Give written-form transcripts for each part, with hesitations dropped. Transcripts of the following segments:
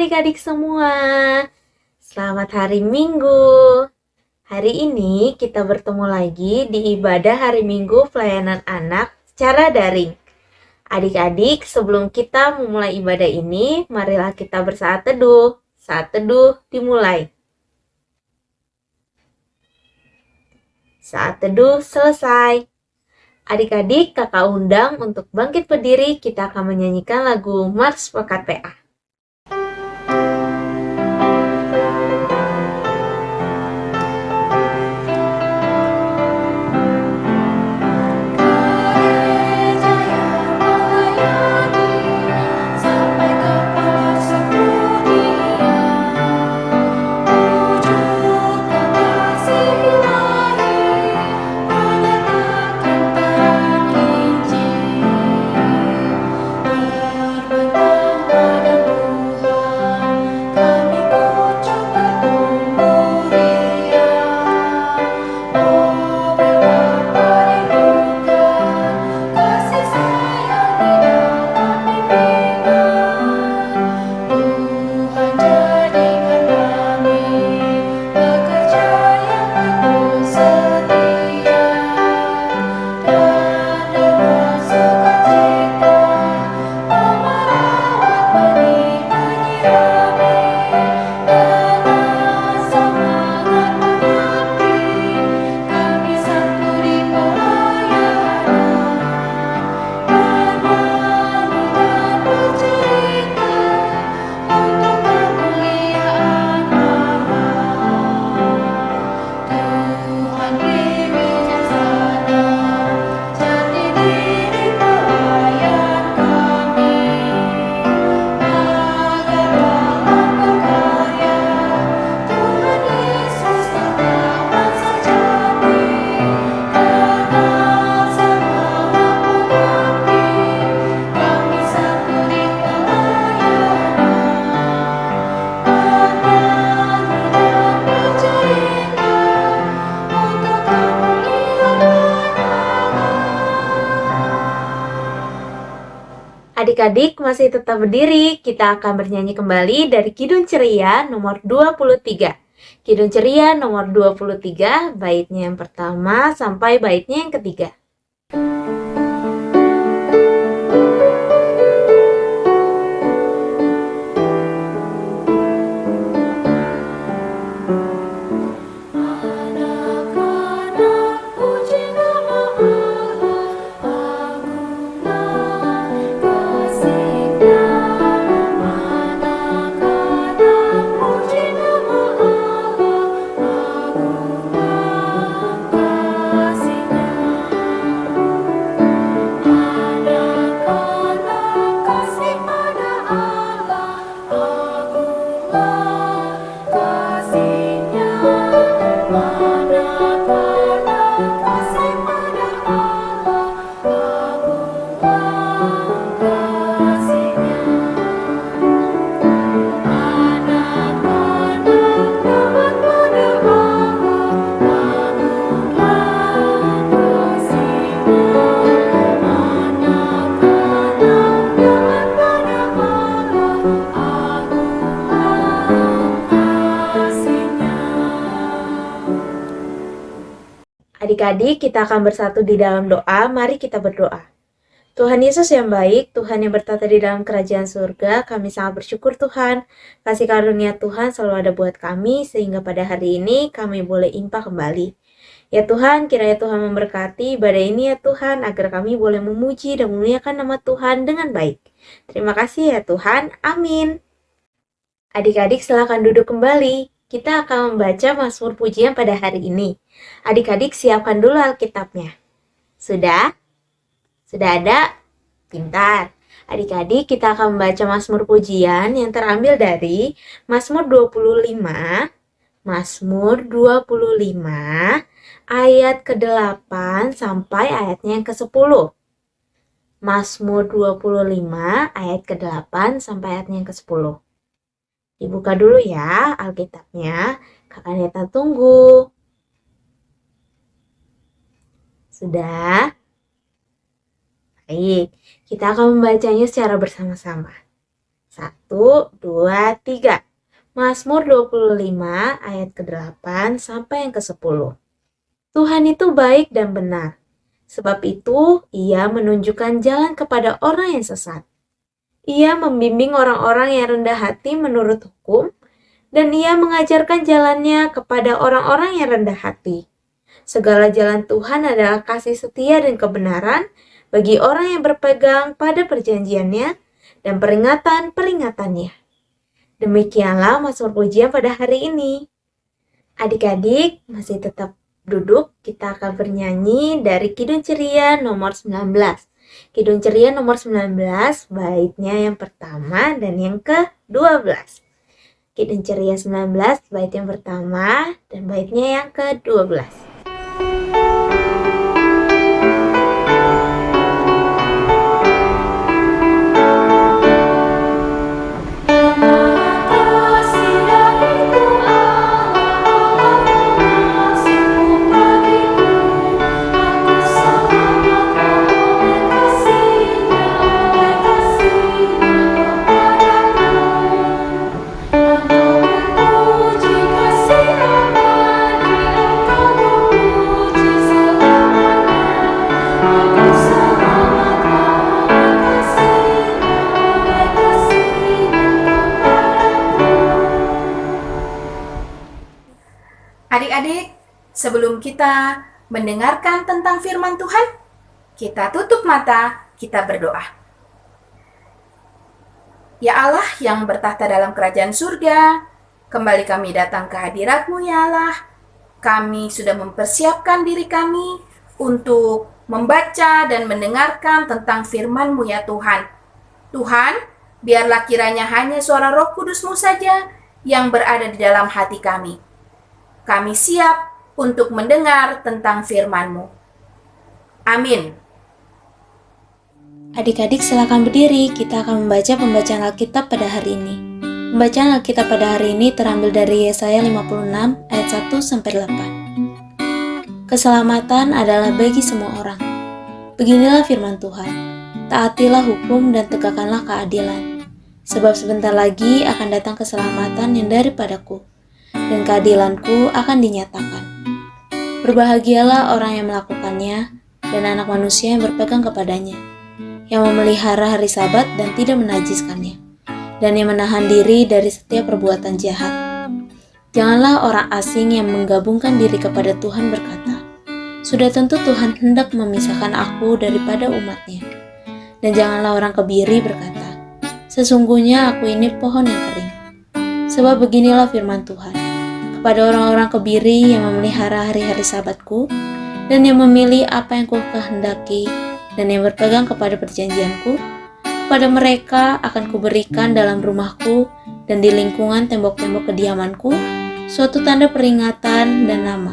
adik-adik semua, selamat hari Minggu. Hari ini kita bertemu lagi di ibadah hari Minggu pelayanan anak secara daring. Adik-adik, sebelum kita memulai ibadah ini, marilah kita bersaat teduh. Saat teduh dimulai. Saat teduh selesai. Adik-adik, kakak undang untuk bangkit berdiri, kita akan menyanyikan lagu Mars Pekat PA. Adik-adik masih tetap berdiri, kita akan bernyanyi kembali dari Kidung Ceria nomor 23. Kidung Ceria nomor 23, baitnya yang pertama sampai baitnya yang ketiga. Adik-adik, kita akan bersatu di dalam doa. Mari kita berdoa. Tuhan Yesus yang baik, Tuhan yang bertata di dalam kerajaan surga, kami sangat bersyukur Tuhan. Kasih karunia Tuhan selalu ada buat kami, sehingga pada hari ini kami boleh impa kembali. Ya Tuhan, kiranya Tuhan memberkati ibadah ini ya Tuhan, agar kami boleh memuji dan memuliakan nama Tuhan dengan baik. Terima kasih ya Tuhan, amin. Adik-adik silakan duduk kembali. Kita akan membaca Mazmur Pujian pada hari ini. Adik-adik siapkan dulu Alkitabnya. Sudah? Sudah ada? Pintar. Adik-adik kita akan membaca Mazmur Pujian yang terambil dari Mazmur 25. Mazmur 25 ayat ke-8 sampai ayatnya yang ke-10. Mazmur 25 ayat ke-8 sampai ayatnya yang ke-10. Dibuka dulu ya Alkitabnya. Kakak Neta tunggu. Sudah? Baik, kita akan membacanya secara bersama-sama. 1, 2, 3. Mazmur 25 ayat ke-8 sampai yang ke-10. Tuhan itu baik dan benar. Sebab itu, Ia menunjukkan jalan kepada orang yang sesat. Ia membimbing orang-orang yang rendah hati menurut hukum, dan Ia mengajarkan jalannya kepada orang-orang yang rendah hati. Segala jalan Tuhan adalah kasih setia dan kebenaran bagi orang yang berpegang pada perjanjiannya dan peringatan-peringatannya. Demikianlah Mazmur pujian pada hari ini. Adik-adik masih tetap duduk, kita akan bernyanyi dari Kidung Ceria nomor 19. Kidung Ceria nomor 19, baitnya yang pertama dan yang ke-12. Kidung Ceria 19, bait yang pertama dan baitnya yang ke-12. Adik-adik, sebelum kita mendengarkan tentang firman Tuhan, kita tutup mata, kita berdoa. Ya Allah yang bertahta dalam kerajaan surga, kembali kami datang ke hadirat-Mu ya Allah. Kami sudah mempersiapkan diri kami untuk membaca dan mendengarkan tentang firman-Mu ya Tuhan. Tuhan, biarlah kiranya hanya suara Roh Kudus-Mu saja yang berada di dalam hati kami. Kami siap untuk mendengar tentang firman-Mu. Amin. Adik-adik silakan berdiri, kita akan membaca pembacaan Alkitab pada hari ini. Pembacaan Alkitab pada hari ini terambil dari Yesaya 56 ayat 1-8. Keselamatan adalah bagi semua orang. Beginilah firman Tuhan, taatilah hukum dan tegakkanlah keadilan. Sebab sebentar lagi akan datang keselamatan yang daripadaku, dan keadilanku akan dinyatakan. Berbahagialah orang yang melakukannya, dan anak manusia yang berpegang kepadanya, yang memelihara hari Sabat dan tidak menajiskannya, dan yang menahan diri dari setiap perbuatan jahat. Janganlah orang asing yang menggabungkan diri kepada Tuhan berkata, sudah tentu Tuhan hendak memisahkan aku daripada umatnya. Dan janganlah orang kebiri berkata, sesungguhnya aku ini pohon yang kering. Sebab beginilah firman Tuhan, kepada orang-orang kebiri yang memelihara hari-hari Sabatku, dan yang memilih apa yang kukehendaki, dan yang berpegang kepada perjanjianku, kepada mereka akan kuberikan dalam rumahku dan di lingkungan tembok-tembok kediamanku suatu tanda peringatan dan nama.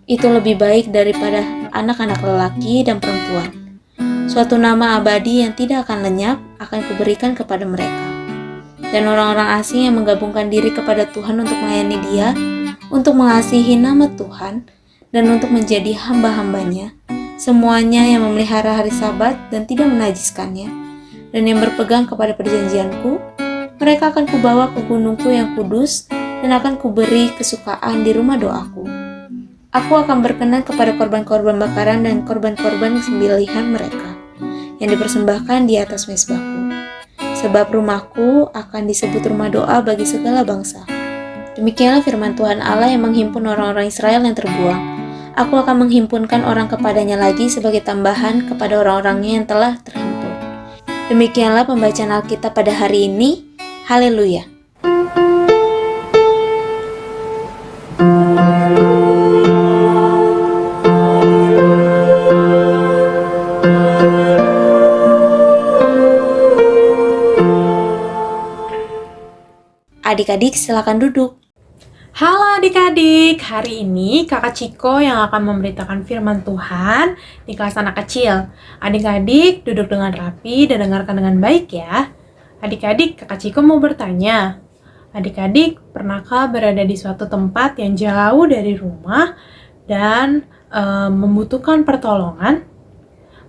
Itu lebih baik daripada anak-anak lelaki dan perempuan. Suatu nama abadi yang tidak akan lenyap akan kuberikan kepada mereka. Dan orang-orang asing yang menggabungkan diri kepada Tuhan untuk melayani Dia, untuk mengasihi nama Tuhan, dan untuk menjadi hamba-hambanya, semuanya yang memelihara hari Sabat dan tidak menajiskannya, dan yang berpegang kepada perjanjianku, mereka akan kubawa ke gunungku yang kudus, dan akan kuberi kesukaan di rumah doaku. Aku akan berkenan kepada korban-korban bakaran dan korban-korban sembelihan mereka, yang dipersembahkan di atas mezbahku. Sebab rumahku akan disebut rumah doa bagi segala bangsa. Demikianlah firman Tuhan Allah yang menghimpun orang-orang Israel yang terbuang. Aku akan menghimpunkan orang kepadanya lagi sebagai tambahan kepada orang-orangnya yang telah terhimpun. Demikianlah pembacaan Alkitab pada hari ini. Haleluya. Adik-adik silakan duduk. Halo adik-adik, hari ini Kakak Ciko yang akan memberitakan firman Tuhan di kelas anak kecil. Adik-adik duduk dengan rapi dan dengarkan dengan baik ya. Adik-adik, Kakak Ciko mau bertanya. Adik-adik, pernahkah berada di suatu tempat yang jauh dari rumah dan membutuhkan pertolongan?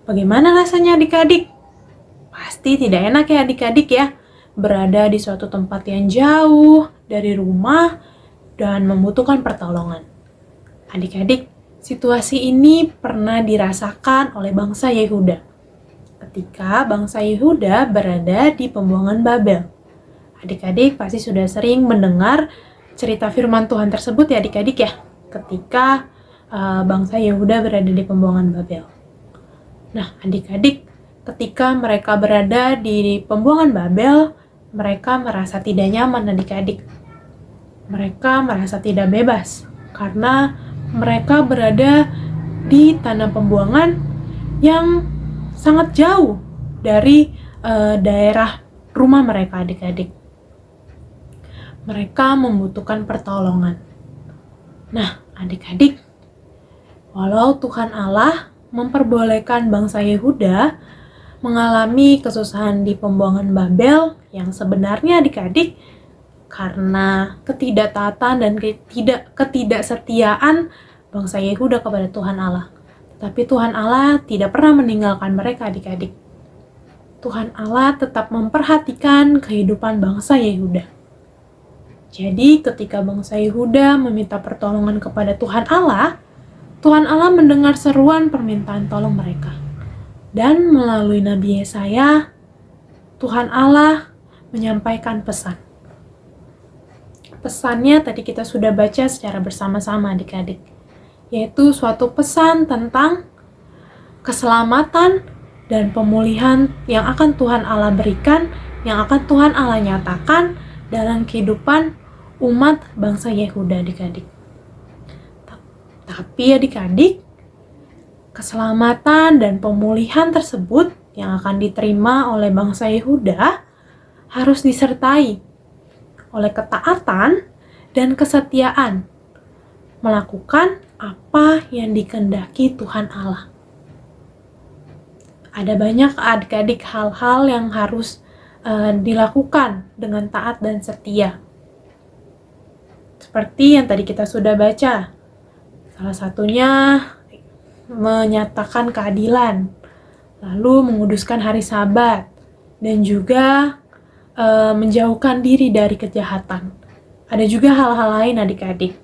Bagaimana rasanya adik-adik? Pasti tidak enak ya adik-adik ya. berada di suatu tempat yang jauh dari rumah dan membutuhkan pertolongan. Adik-adik, situasi ini pernah dirasakan oleh bangsa Yehuda ketika bangsa Yehuda berada di pembuangan Babel. Adik-adik pasti sudah sering mendengar cerita firman Tuhan tersebut ya adik-adik ya, ketika bangsa Yehuda berada di pembuangan Babel. Nah adik-adik, ketika mereka berada di pembuangan Babel, mereka merasa tidak nyaman adik-adik. Mereka merasa tidak bebas karena mereka berada di tanah pembuangan yang sangat jauh dari daerah rumah mereka adik-adik. Mereka membutuhkan pertolongan. Nah adik-adik, walau Tuhan Allah memperbolehkan bangsa Yehuda mengalami kesusahan di pembuangan Babel yang sebenarnya adik-adik karena ketidaktaatan dan ketidaksetiaan bangsa Yehuda kepada Tuhan Allah. Tapi Tuhan Allah tidak pernah meninggalkan mereka adik-adik. Tuhan Allah tetap memperhatikan kehidupan bangsa Yehuda. Jadi ketika bangsa Yehuda meminta pertolongan kepada Tuhan Allah mendengar seruan permintaan tolong mereka. Dan melalui Nabi Yesaya, Tuhan Allah menyampaikan pesan. Pesannya tadi kita sudah baca secara bersama-sama adik-adik, yaitu suatu pesan tentang keselamatan dan pemulihan yang akan Tuhan Allah berikan, yang akan Tuhan Allah nyatakan dalam kehidupan umat bangsa Yehuda adik-adik. Tapi adik-adik, keselamatan dan pemulihan tersebut yang akan diterima oleh bangsa Yehuda harus disertai oleh ketaatan dan kesetiaan melakukan apa yang dikehendaki Tuhan Allah. Ada banyak adik-adik hal-hal yang harus dilakukan dengan taat dan setia. Seperti yang tadi kita sudah baca, salah satunya menyatakan keadilan, lalu menguduskan hari Sabat, dan juga menjauhkan diri dari kejahatan. Ada juga hal-hal lain adik-adik.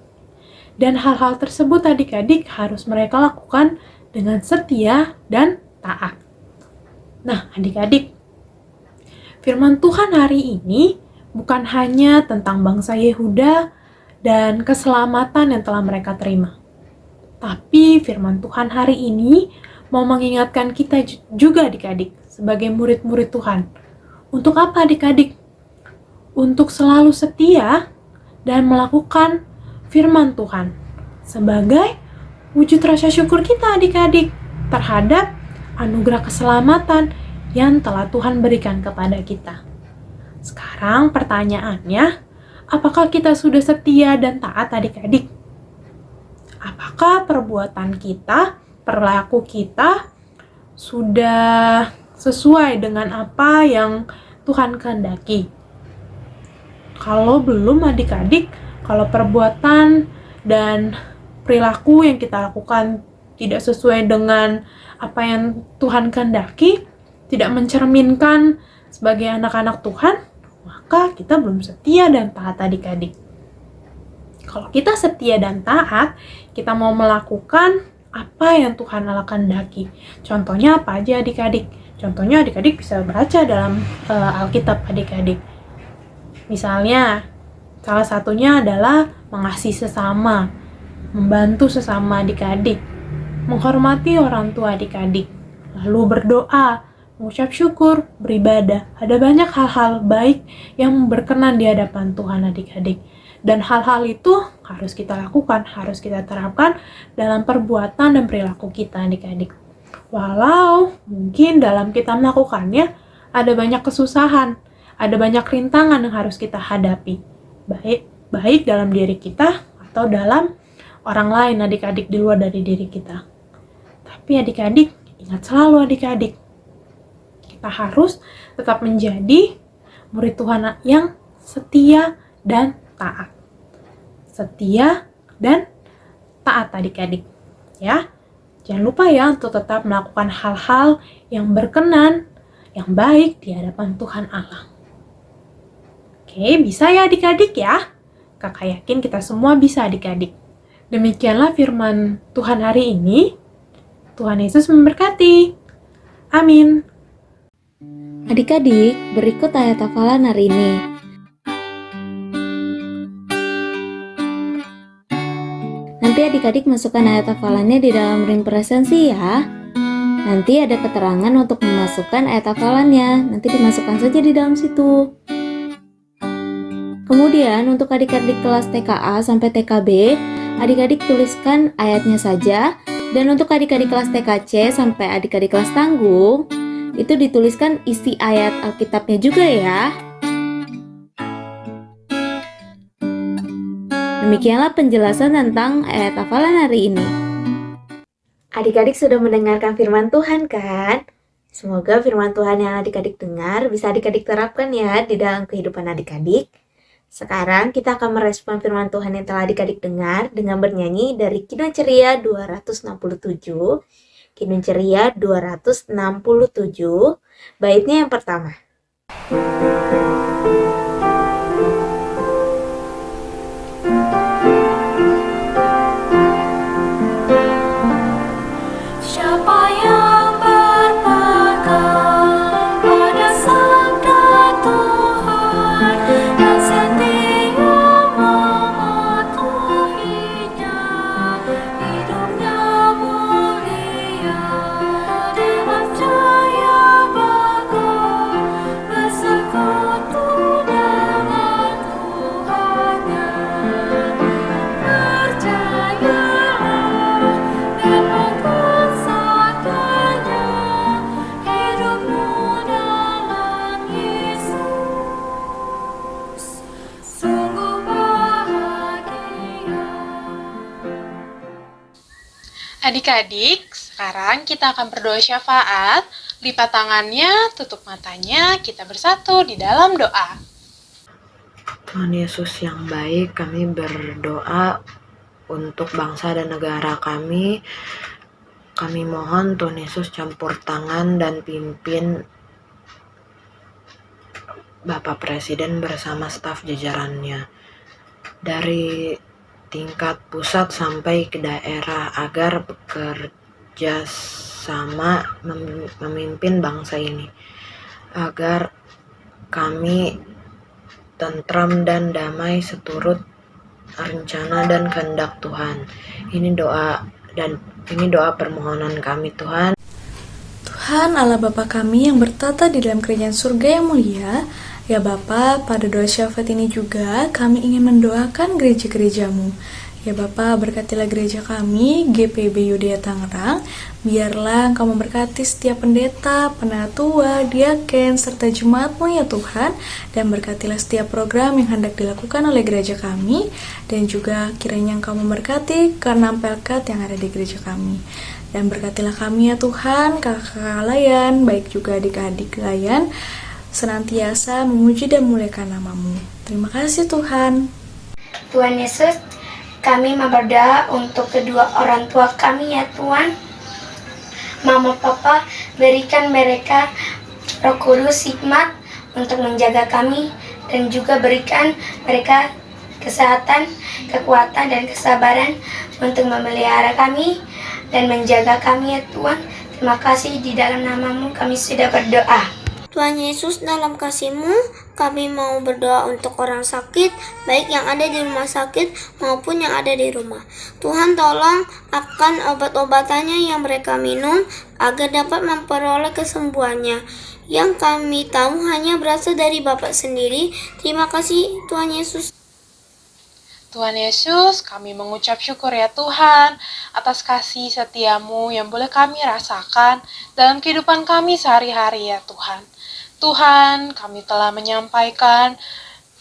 Dan hal-hal tersebut adik-adik harus mereka lakukan dengan setia dan taat. Nah adik-adik, firman Tuhan hari ini bukan hanya tentang bangsa Yehuda dan keselamatan yang telah mereka terima. Tapi firman Tuhan hari ini mau mengingatkan kita juga adik-adik sebagai murid-murid Tuhan. Untuk apa adik-adik? Untuk selalu setia dan melakukan firman Tuhan sebagai wujud rasa syukur kita adik-adik terhadap anugerah keselamatan yang telah Tuhan berikan kepada kita. Sekarang pertanyaannya, apakah kita sudah setia dan taat adik-adik? Apakah perbuatan kita, perilaku kita sudah sesuai dengan apa yang Tuhan kehendaki? Kalau belum adik-adik, kalau perbuatan dan perilaku yang kita lakukan tidak sesuai dengan apa yang Tuhan kehendaki, tidak mencerminkan sebagai anak-anak Tuhan, maka kita belum setia dan taat adik-adik. Kalau kita setia dan taat, kita mau melakukan apa yang Tuhan Allah kehendaki. Contohnya apa aja adik-adik? Contohnya adik-adik bisa baca dalam Alkitab adik-adik. Misalnya, salah satunya adalah mengasihi sesama, membantu sesama adik-adik, menghormati orang tua adik-adik, lalu berdoa, mengucap syukur, beribadah. Ada banyak hal-hal baik yang berkenan di hadapan Tuhan adik-adik. Dan hal-hal itu harus kita lakukan, harus kita terapkan dalam perbuatan dan perilaku kita adik-adik. Walau mungkin dalam kita melakukannya ada banyak kesusahan, ada banyak rintangan yang harus kita hadapi. Baik dalam diri kita atau dalam orang lain adik-adik di luar dari diri kita. Tapi adik-adik, ingat selalu adik-adik, kita harus tetap menjadi murid Tuhan yang setia dan taat. Setia dan taat adik-adik. Ya, jangan lupa ya untuk tetap melakukan hal-hal yang berkenan, yang baik di hadapan Tuhan Allah. Oke, bisa ya adik-adik ya? Kakak yakin kita semua bisa adik-adik. Demikianlah firman Tuhan hari ini. Tuhan Yesus memberkati. Amin. Adik-adik, berikut ayat hafalan hari ini. Nanti adik-adik masukkan ayat hafalannya di dalam ring presensi ya. Nanti ada keterangan untuk memasukkan ayat hafalannya. Nanti dimasukkan saja di dalam situ. Kemudian untuk adik-adik kelas TKA sampai TKB, adik-adik tuliskan ayatnya saja. Dan untuk adik-adik kelas TKC sampai adik-adik kelas tanggung, itu dituliskan isi ayat Alkitabnya juga ya. Demikianlah penjelasan tentang ayat hafalan hari ini. Adik-adik sudah mendengarkan firman Tuhan kan? Semoga firman Tuhan yang adik-adik dengar bisa adik-adik terapkan ya di dalam kehidupan adik-adik. Sekarang kita akan merespon firman Tuhan yang telah adik-adik dengar dengan bernyanyi dari Kidung Ceria 267. Kidung Ceria 267, baitnya yang pertama. Adik-adik, sekarang kita akan berdoa syafaat. Lipat tangannya, tutup matanya, kita bersatu di dalam doa. Tuhan Yesus yang baik, kami berdoa untuk bangsa dan negara kami. Kami mohon Tuhan Yesus campur tangan dan pimpin Bapak Presiden bersama staf jajarannya. Dari tingkat pusat sampai ke daerah agar bekerja sama memimpin bangsa ini. Agar kami tentram dan damai seturut rencana dan kehendak Tuhan. Ini doa permohonan kami Tuhan. Tuhan Allah Bapa kami yang bertata di dalam kerajaan surga yang mulia, ya Bapa, pada doa syafaat ini juga kami ingin mendoakan gereja-gerejamu. Ya Bapa, berkatilah gereja kami, GPB Yudea Tangerang, biarlah Engkau memberkati setiap pendeta, penatua, diaken, serta jemaatmu ya Tuhan, dan berkatilah setiap program yang hendak dilakukan oleh gereja kami, dan juga kiranya Engkau memberkati keenam pelkat yang ada di gereja kami. Dan berkatilah kami ya Tuhan, kakak-kakak layan, baik juga adik-adik layan, senantiasa memuji dan memuliakan nama-Mu. Terima kasih Tuhan. Tuhan Yesus, kami mau berdoa untuk kedua orang tua kami ya Tuhan. Mama Papa, berikan mereka Roh Kudus hikmat untuk menjaga kami, dan juga berikan mereka kesehatan, kekuatan, dan kesabaran untuk memelihara kami dan menjaga kami ya Tuhan. Terima kasih, di dalam nama-Mu kami sudah berdoa. Tuhan Yesus, dalam kasih-Mu, kami mau berdoa untuk orang sakit, baik yang ada di rumah sakit maupun yang ada di rumah. Tuhan tolong akan obat-obatannya yang mereka minum, agar dapat memperoleh kesembuhannya. Yang kami tahu hanya berasal dari Bapa sendiri. Terima kasih Tuhan Yesus. Tuhan Yesus, kami mengucap syukur ya Tuhan atas kasih setia-Mu yang boleh kami rasakan dalam kehidupan kami sehari-hari ya Tuhan. Tuhan, kami telah menyampaikan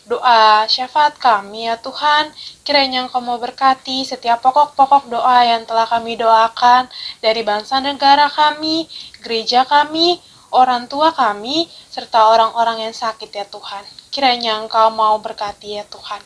doa syafaat kami ya Tuhan. Kiranya Engkau mau berkati setiap pokok-pokok doa yang telah kami doakan dari bangsa negara kami, gereja kami, orang tua kami, serta orang-orang yang sakit ya Tuhan. Kiranya Engkau mau berkati ya Tuhan.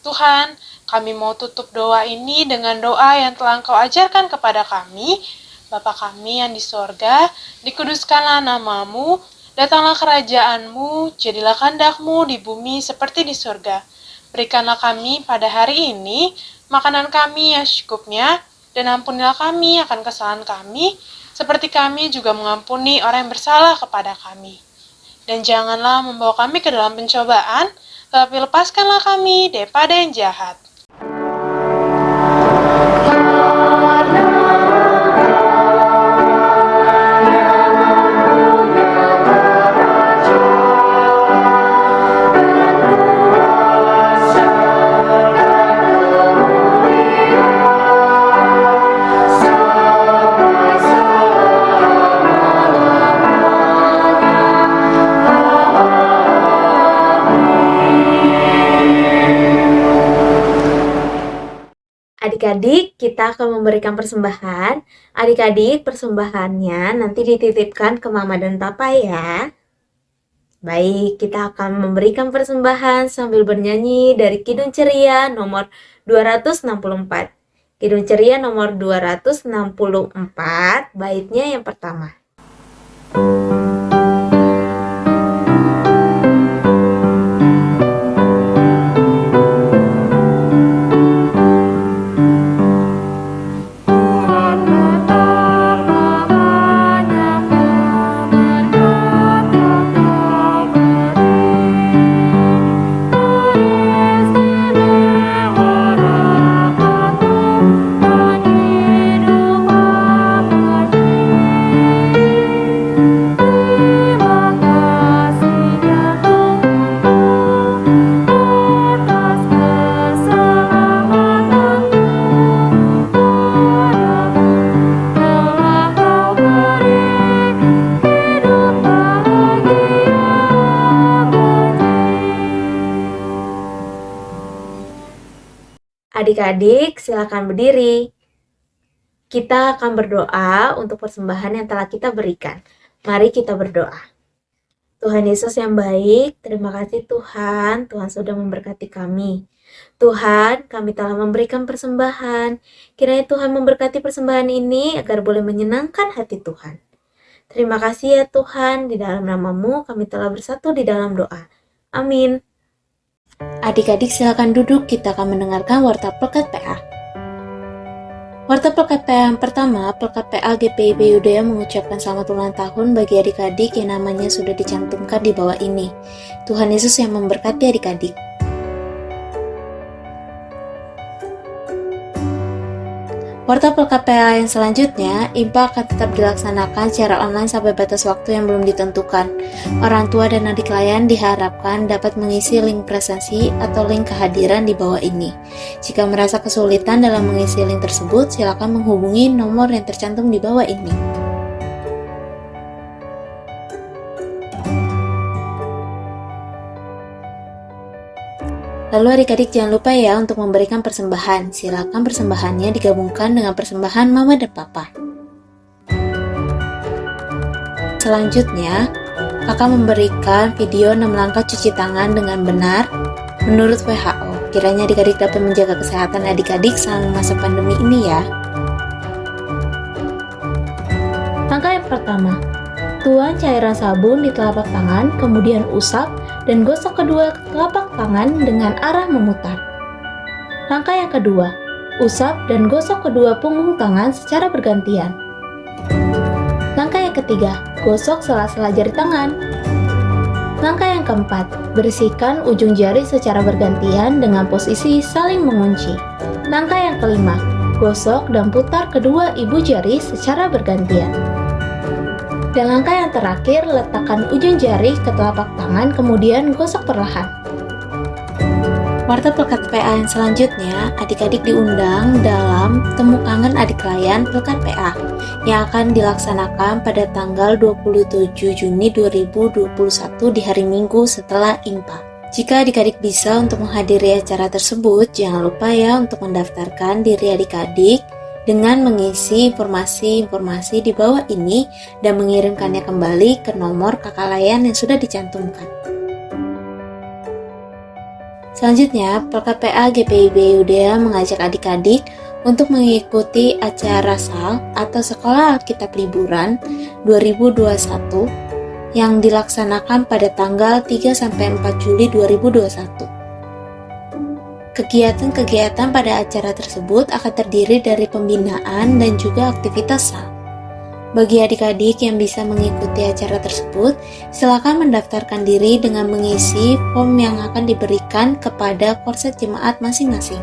Tuhan, kami mau tutup doa ini dengan doa yang telah Engkau ajarkan kepada kami. Bapa kami yang di sorga, dikuduskanlah nama-Mu, Datanglah kerajaan-Mu, jadilah kehendak-Mu di bumi seperti di surga. Berikanlah kami pada hari ini makanan kami yang secukupnya, dan ampunilah kami akan kesalahan kami, seperti kami juga mengampuni orang yang bersalah kepada kami. Dan janganlah membawa kami ke dalam pencobaan, tetapi lepaskanlah kami daripada yang jahat. Adik-adik, kita akan memberikan persembahan. Adik-adik, persembahannya nanti dititipkan ke Mama dan Papa ya. Baik, kita akan memberikan persembahan sambil bernyanyi dari Kidung Ceria nomor 264. Kidung Ceria nomor 264, baitnya yang pertama. Adik-adik, silakan berdiri. Kita akan berdoa untuk persembahan yang telah kita berikan. Mari kita berdoa. Tuhan Yesus yang baik, terima kasih Tuhan. Tuhan sudah memberkati kami. Tuhan, kami telah memberikan persembahan. Kiranya Tuhan memberkati persembahan ini agar boleh menyenangkan hati Tuhan. Terima kasih ya Tuhan, di dalam nama-Mu kami telah bersatu di dalam doa. Amin. Adik-adik silakan duduk, kita akan mendengarkan Warta Pelkat PA. Warta Pelkat PA yang pertama, Pelkat PA GPIB Yudea mengucapkan selamat ulang tahun bagi adik-adik yang namanya sudah dicantumkan di bawah ini. Tuhan Yesus yang memberkati adik-adik. Warta Pelkat PA yang selanjutnya, IMPA akan tetap dilaksanakan secara online sampai batas waktu yang belum ditentukan. Orang tua dan adik layan diharapkan dapat mengisi link presensi atau link kehadiran di bawah ini. Jika merasa kesulitan dalam mengisi link tersebut, silakan menghubungi nomor yang tercantum di bawah ini. Lalu adik-adik jangan lupa ya untuk memberikan persembahan. Silakan persembahannya digabungkan dengan persembahan Mama dan Papa. Selanjutnya, kakak memberikan video 6 langkah cuci tangan dengan benar menurut WHO. Kiranya adik-adik dapat menjaga kesehatan adik-adik selama masa pandemi ini ya. Langkah yang pertama, tuang cairan sabun di telapak tangan, kemudian usap dan gosok kedua telapak tangan dengan arah memutar. Langkah yang kedua, usap dan gosok kedua punggung tangan secara bergantian. Langkah yang ketiga, gosok sela-sela jari tangan. Langkah yang keempat, bersihkan ujung jari secara bergantian dengan posisi saling mengunci. Langkah yang kelima, gosok dan putar kedua ibu jari secara bergantian. Dan langkah yang terakhir, letakkan ujung jari ke telapak tangan, kemudian gosok perlahan. Warta Pelkat PA yang selanjutnya, adik-adik diundang dalam Temu Kangen Adik Layan Pelkat PA yang akan dilaksanakan pada tanggal 27 Juni 2021 di hari Minggu setelah IMPA. Jika adik-adik bisa untuk menghadiri acara tersebut, jangan lupa ya untuk mendaftarkan diri adik-adik dengan mengisi informasi-informasi di bawah ini dan mengirimkannya kembali ke nomor kakak layan yang sudah dicantumkan. Selanjutnya, Pelkat PA GPIB Yudea mengajak adik-adik untuk mengikuti acara SAL atau Sekolah Alkitab Liburan 2021 yang dilaksanakan pada tanggal 3-4 Juli 2021. Kegiatan-kegiatan pada acara tersebut akan terdiri dari pembinaan dan juga aktivitas SAL. Bagi adik-adik yang bisa mengikuti acara tersebut, silakan mendaftarkan diri dengan mengisi form yang akan diberikan kepada korset jemaat masing-masing.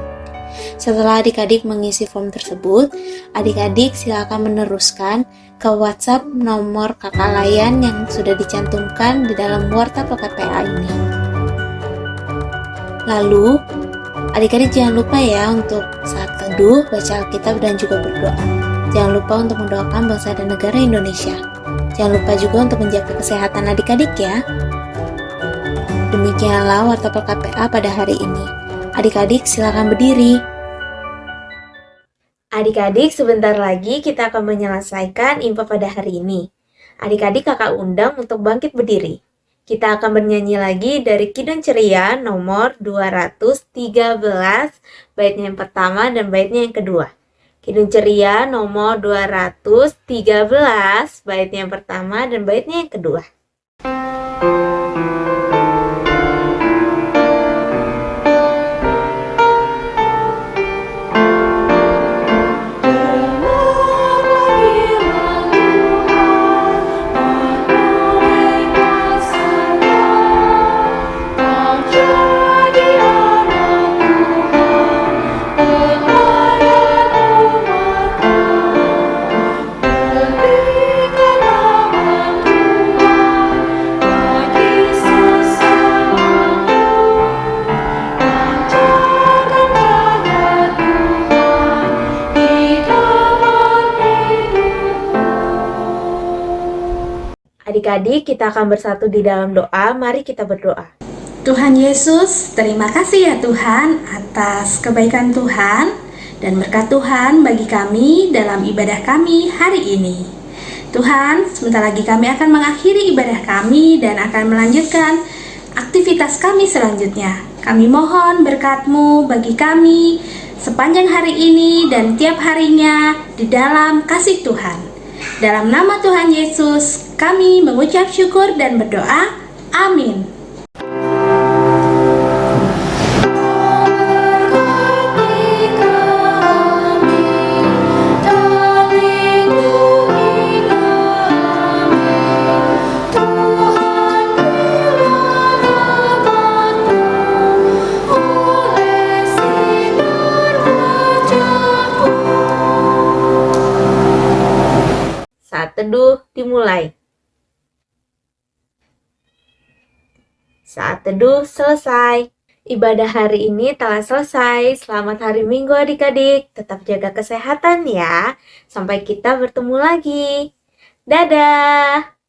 Setelah adik-adik mengisi form tersebut, adik-adik silakan meneruskan ke WhatsApp nomor kakak layan yang sudah dicantumkan di dalam warta PKPA ini. Lalu, adik-adik jangan lupa ya untuk saat teduh, baca Alkitab dan juga berdoa. Jangan lupa untuk mendoakan bangsa dan negara Indonesia. Jangan lupa juga untuk menjaga kesehatan adik-adik ya. Demikianlah warta PKPA pada hari ini. Adik-adik silakan berdiri. Adik-adik, sebentar lagi kita akan menyelesaikan info pada hari ini. Adik-adik kakak undang untuk bangkit berdiri. Kita akan bernyanyi lagi dari Kidung Ceria nomor 213, baitnya yang pertama dan baitnya yang kedua. Kidung Ceria nomor 213, baitnya yang pertama dan baitnya yang kedua. Adik-adik, kita akan bersatu di dalam doa. Mari kita berdoa. Tuhan Yesus, terima kasih ya Tuhan atas kebaikan Tuhan dan berkat Tuhan bagi kami dalam ibadah kami hari ini. Tuhan, sebentar lagi kami akan mengakhiri ibadah kami dan akan melanjutkan aktivitas kami selanjutnya. Kami mohon berkat-Mu bagi kami sepanjang hari ini dan tiap harinya di dalam kasih Tuhan. Dalam nama Tuhan Yesus, kami mengucap syukur dan berdoa. Amin. Saat teduh dimulai. Saat teduh selesai. Ibadah hari ini telah selesai. Selamat hari Minggu adik-adik. Tetap jaga kesehatan ya. Sampai kita bertemu lagi. Dadah.